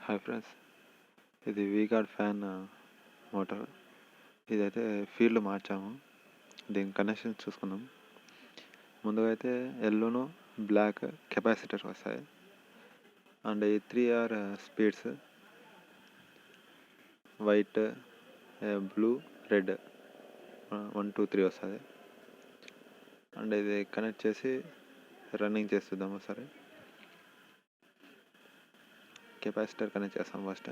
Hi friends, ఇది V-Guard fan motor. ఇదైతే field మార్చాము. దీని కనెక్షన్ చూసుకుందాం. ముందుగా అయితే ఎల్లోను బ్లాక్ కెపాసిటర్ వస్తాయి. అండ్ ఈ 3R speeds white, blue, red 1 2 3 వస్తుంది. అండ్ ఇది కనెక్ట్ చేసి రన్నింగ్ చేస్తుందాం. ఒకసారి కెపాసిటర్ కనెక్ట్ చేస్తాం ఫస్ట్.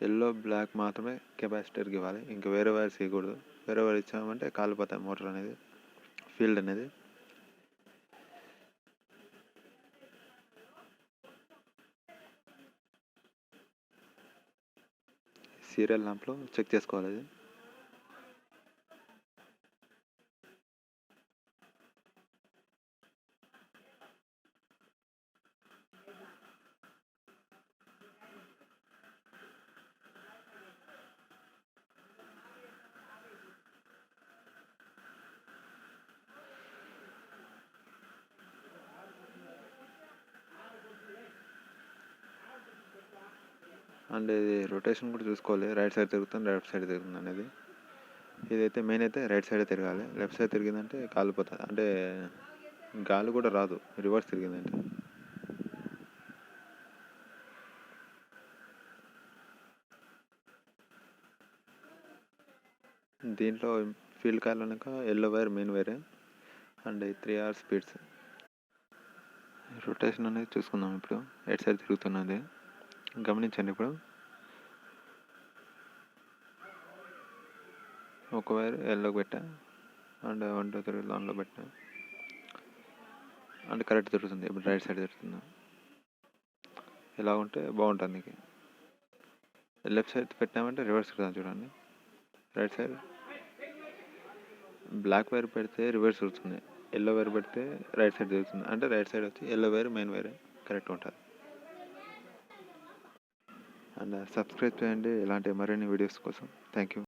ఎల్లో బ్లాక్ మాత్రమే కెపాసిటర్కి ఇవ్వాలి, ఇంకా వేరే వైర్స్ ఇవ్వకూడదు. వేరే వైర్ ఇచ్చామంటే కాలిపోతాయి మోటార్ అనేది, ఫీల్డ్ అనేది. సీరియల్ ల్యాంప్లో చెక్ చేసుకోవాలి ఇది. అండ్ ఇది రొటేషన్ కూడా చూసుకోవాలి, రైట్ సైడ్ తిరుగుతుంది, లెఫ్ట్ సైడ్ తిరుగుతుంది అనేది. ఇదైతే మెయిన్ అయితే రైట్ సైడ్ తిరగాలి. లెఫ్ట్ సైడ్ తిరిగిందంటే కాలిపోతుంది, అంటే గాలి కూడా రాదు రివర్స్ తిరిగిందంటే. దీంట్లో ఫీల్డ్ కాయిల్ కనుక ఎల్లో వైర్ మెయిన్ వైరే. అండ్ 3R స్పీడ్స్ రొటేషన్ అనేది చూసుకుందాం. ఇప్పుడు ఎట్ సైడ్ తిరుగుతున్నది గమనించండి. ఇప్పుడు ఒక వైర్ ఎల్లోకి పెట్టా, అండ్ 1 2 3 దానిలో పెట్టా, అండ్ కరెక్ట్ తిరుగుతుంది. ఇప్పుడు రైట్ సైడ్ తిరుగుతుంది. ఇలా ఉంటే బాగుంటుంది నీకు. లెఫ్ట్ సైడ్ పెట్టామంటే రివర్స్ తిరుగుతుంది. చూడండి, రైట్ సైడ్ బ్లాక్ వైర్ పెడితే రివర్స్ తిరుగుతుంది, ఎల్లో వైర్ పెడితే రైట్ సైడ్ తిరుగుతుంది. అంటే రైట్ సైడ్ వచ్చి yellow wire main wire correct ఉంటుంది. అండ్ సబ్స్క్రైబ్ చేయండి ఇలాంటి మరిన్ని వీడియోస్ కోసం. Thank you.